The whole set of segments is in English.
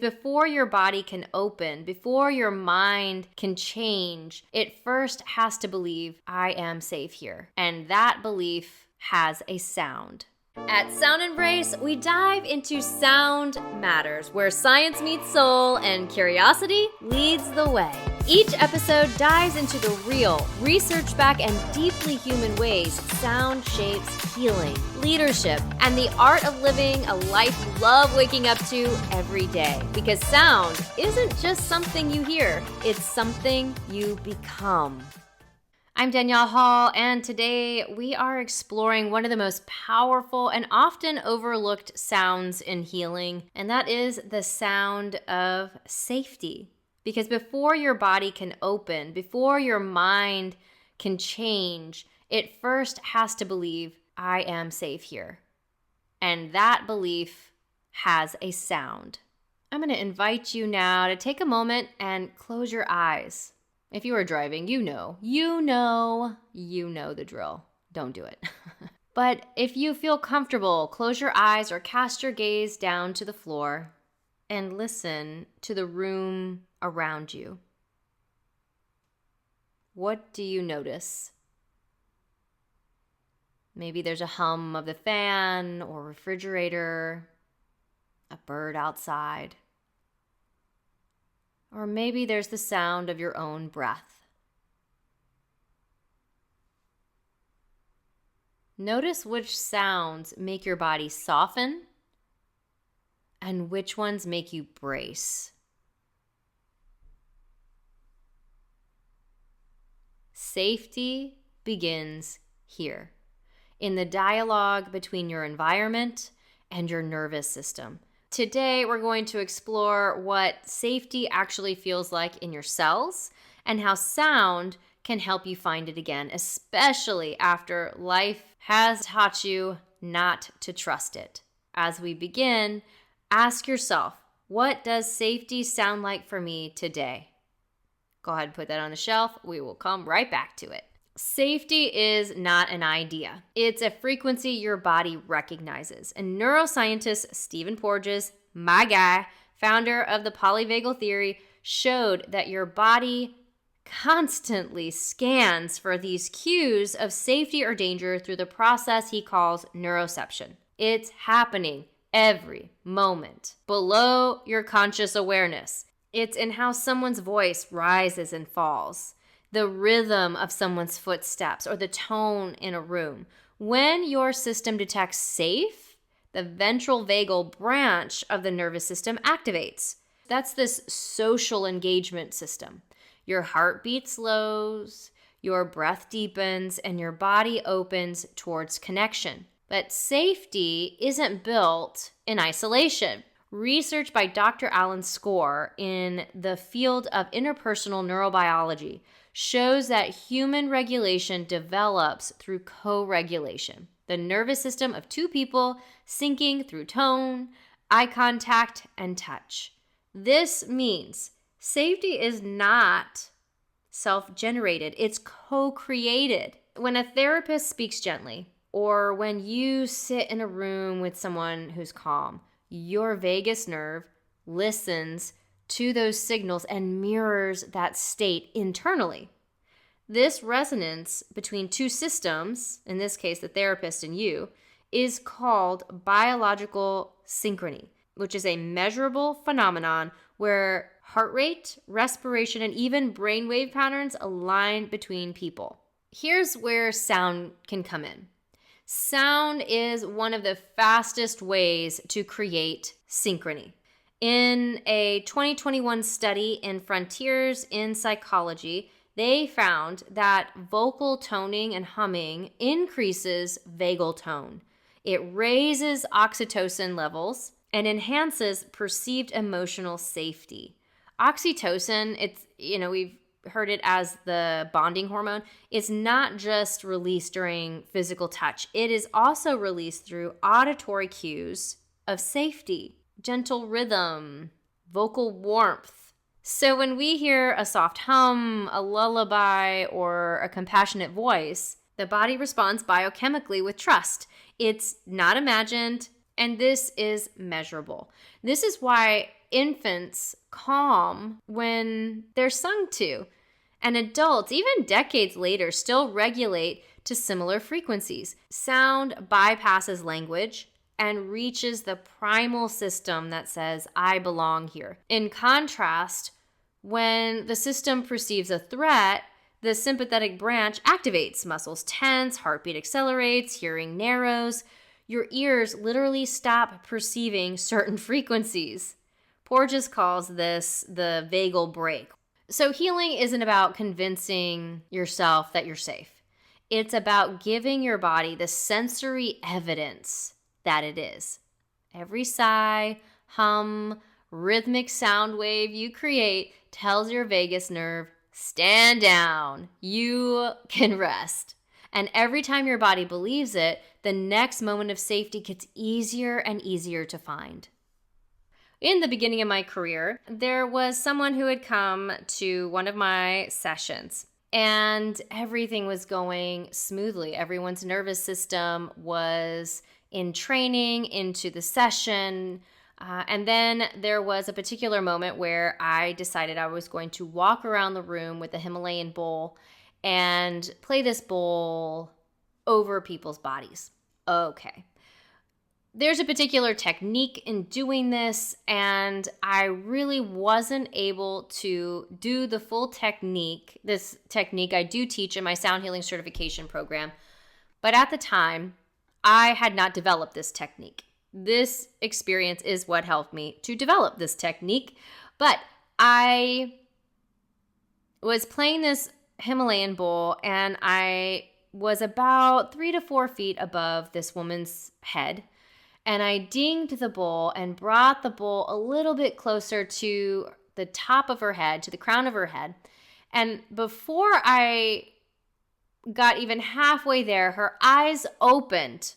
Before your body can open, before your mind can change, it first has to believe, I am safe here. And that belief has a sound. At SoundEmbrace, we dive into Sound Matters, where science meets soul and curiosity leads the way. Each episode dives into the real, research-backed, and deeply human ways sound shapes healing, leadership, and the art of living a life you love waking up to every day. Because sound isn't just something you hear, it's something you become. I'm Danielle Hall, and today we are exploring one of the most powerful and often overlooked sounds in healing, and that is the sound of safety. Because before your body can open, before your mind can change, it first has to believe, I am safe here. And that belief has a sound. I'm going to invite you now to take a moment and close your eyes. If you are driving, you know the drill. Don't do it. But if you feel comfortable, close your eyes or cast your gaze down to the floor and listen to the room around you. What do you notice? Maybe there's a hum of the fan or refrigerator, a bird outside. Or maybe there's the sound of your own breath. Notice which sounds make your body soften and which ones make you brace. Safety begins here, in the dialogue between your environment and your nervous system. Today, we're going to explore what safety actually feels like in your cells and how sound can help you find it again, especially after life has taught you not to trust it. As we begin, ask yourself, what does safety sound like for me today? Go ahead and put that on the shelf. We will come right back to it. Safety is not an idea. It's a frequency your body recognizes. And neuroscientist Stephen Porges, my guy, founder of the polyvagal theory, showed that your body constantly scans for these cues of safety or danger through the process he calls neuroception. It's happening every moment below your conscious awareness. It's in how someone's voice rises and falls, the rhythm of someone's footsteps, or the tone in a room. When your system detects safe, the ventral vagal branch of the nervous system activates. That's this social engagement system. Your heartbeat slows, your breath deepens, and your body opens towards connection. But safety isn't built in isolation. Research by Dr. Alan Score in the field of interpersonal neurobiology shows that human regulation develops through co-regulation, the nervous system of two people syncing through tone, eye contact, and touch. This means safety is not self-generated, it's co-created. When a therapist speaks gently, or when you sit in a room with someone who's calm, your vagus nerve listens to those signals and mirrors that state internally. This resonance between two systems, in this case the therapist and you, is called biological synchrony, which is a measurable phenomenon where heart rate, respiration, and even brainwave patterns align between people. Here's where sound can come in. Sound is one of the fastest ways to create synchrony. In a 2021 study in Frontiers in Psychology, they found that vocal toning and humming increases vagal tone. It raises oxytocin levels and enhances perceived emotional safety. Oxytocin, we've heard it as the bonding hormone. It's not just released during physical touch. It is also released through auditory cues of safety, gentle rhythm, vocal warmth. So when we hear a soft hum, a lullaby, or a compassionate voice, the body responds biochemically with trust. It's not imagined, and this is measurable. This is why infants calm when they're sung to. And adults, even decades later, still regulate to similar frequencies. Sound bypasses language and reaches the primal system that says, I belong here. In contrast, when the system perceives a threat, the sympathetic branch activates, muscles tense, heartbeat accelerates, hearing narrows. Your ears literally stop perceiving certain frequencies. Porges calls this the vagal break. So healing isn't about convincing yourself that you're safe. It's about giving your body the sensory evidence that it is. Every sigh, hum, rhythmic sound wave you create tells your vagus nerve, stand down, you can rest. And every time your body believes it, the next moment of safety gets easier and easier to find. In the beginning of my career, there was someone who had come to one of my sessions, and everything was going smoothly. Everyone's nervous system was in training into the session. And then there was a particular moment where I decided I was going to walk around the room with a Himalayan bowl and play this bowl over people's bodies. Okay. There's a particular technique in doing this, and I really wasn't able to do the full technique. This technique I do teach in my sound healing certification program, but at the time, I had not developed this technique. This experience is what helped me to develop this technique, but I was playing this Himalayan bowl, and I was about 3 to 4 feet above this woman's head. And I dinged the bowl and brought the bowl a little bit closer to the top of her head, to the crown of her head. And before I got even halfway there, her eyes opened,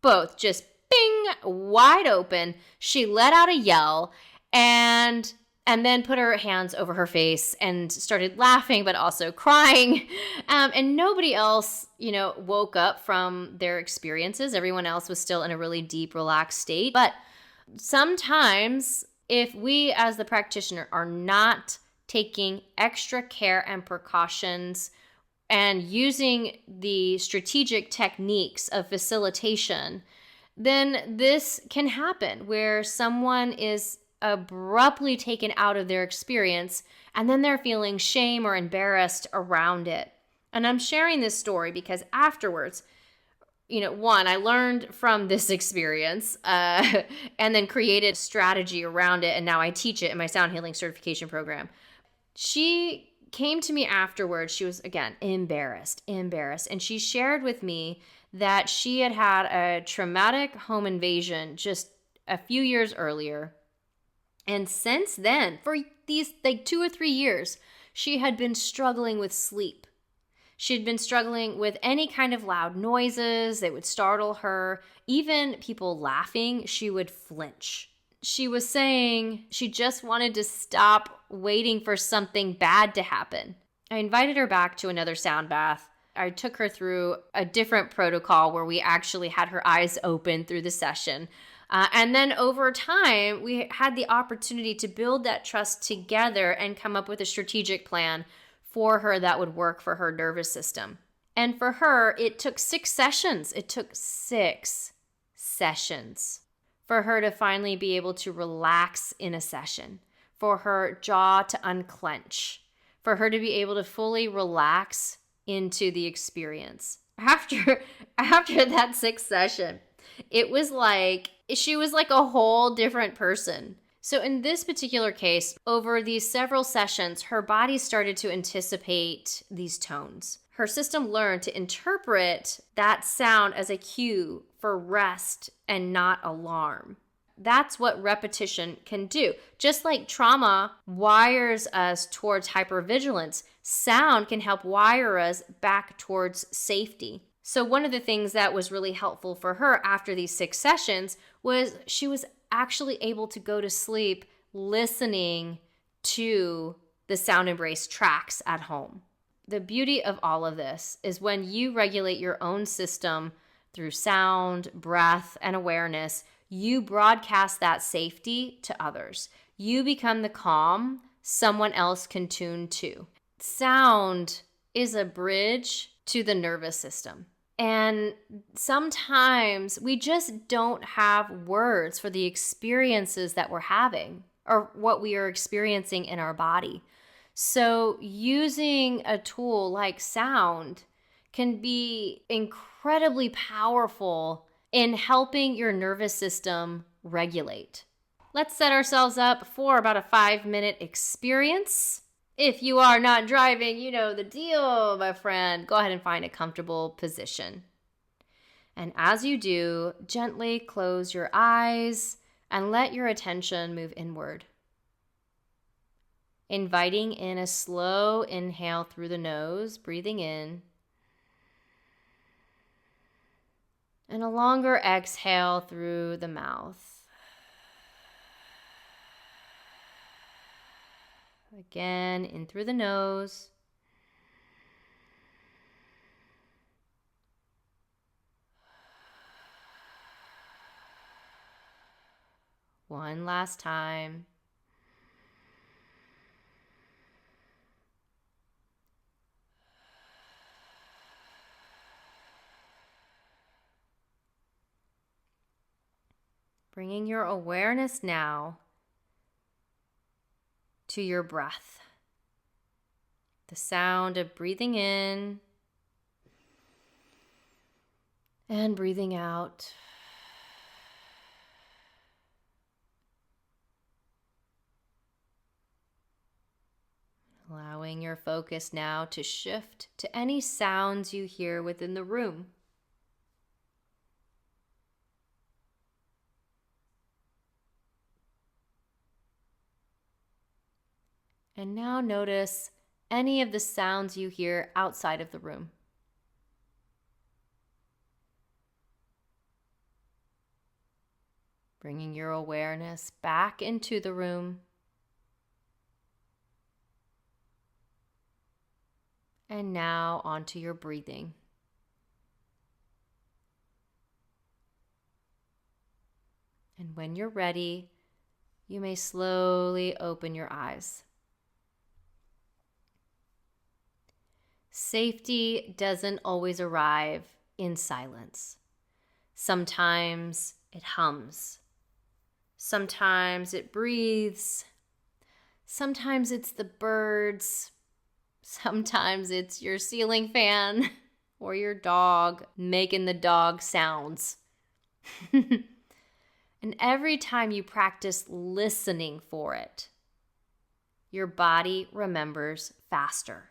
both just bing, wide open. She let out a yell and then put her hands over her face and started laughing, but also crying. And nobody else, woke up from their experiences. Everyone else was still in a really deep, relaxed state. But sometimes if we as the practitioner are not taking extra care and precautions and using the strategic techniques of facilitation, then this can happen where someone is abruptly taken out of their experience, and then they're feeling shame or embarrassed around it. And I'm sharing this story because afterwards, one, I learned from this experience and then created a strategy around it, and now I teach it in my sound healing certification program. She came to me afterwards. She was, again, embarrassed, and she shared with me that she had had a traumatic home invasion just a few years earlier. And since then, for these 2 or 3 years, she had been struggling with sleep. She had been struggling with any kind of loud noises that would startle her. Even people laughing, she would flinch. She was saying she just wanted to stop waiting for something bad to happen. I invited her back to another sound bath. I took her through a different protocol where we actually had her eyes open through the session. And then over time, we had the opportunity to build that trust together and come up with a strategic plan for her that would work for her nervous system. And for her, it took 6 sessions. It took 6 sessions for her to finally be able to relax in a session, for her jaw to unclench, for her to be able to fully relax into the experience. After that 6th session, it was like she was like a whole different person. So in this particular case, over these several sessions, her body started to anticipate these tones. Her system learned to interpret that sound as a cue for rest and not alarm. That's what repetition can do. Just like trauma wires us towards hypervigilance, sound can help wire us back towards safety. So one of the things that was really helpful for her after these 6 sessions was she was actually able to go to sleep listening to the SoundEmbrace tracks at home. The beauty of all of this is when you regulate your own system through sound, breath, and awareness, you broadcast that safety to others. you become the calm someone else can tune to. Sound is a bridge to the nervous system. And sometimes we just don't have words for the experiences that we're having or what we are experiencing in our body. So using a tool like sound can be incredibly powerful in helping your nervous system regulate. Let's set ourselves up for about a 5-minute experience. If you are not driving, you know the deal, my friend. Go ahead and find a comfortable position. And as you do, gently close your eyes and let your attention move inward. Inviting in a slow inhale through the nose, breathing in. And a longer exhale through the mouth. Again, in through the nose. One last time. Bringing your awareness now to your breath. The sound of breathing in and breathing out. Allowing your focus now to shift to any sounds you hear within the room. And now notice any of the sounds you hear outside of the room. Bringing your awareness back into the room. And now onto your breathing. And when you're ready, you may slowly open your eyes. Safety doesn't always arrive in silence. Sometimes it hums. Sometimes it breathes. Sometimes it's the birds. Sometimes it's your ceiling fan or your dog making the dog sounds. And every time you practice listening for it, your body remembers faster.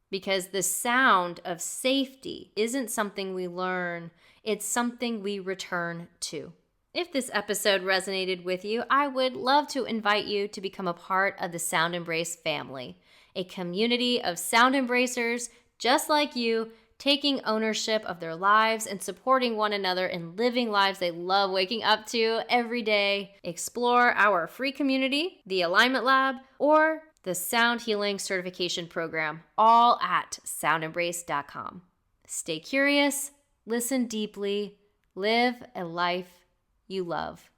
Because the sound of safety isn't something we learn, it's something we return to. If this episode resonated with you, I would love to invite you to become a part of the SoundEmbrace family, a community of sound embracers just like you, taking ownership of their lives and supporting one another in living lives they love waking up to every day. Explore our free community, the Alignment Lab, or the Sound Healing Certification Program, all at SoundEmbrace.com. Stay curious, listen deeply, live a life you love.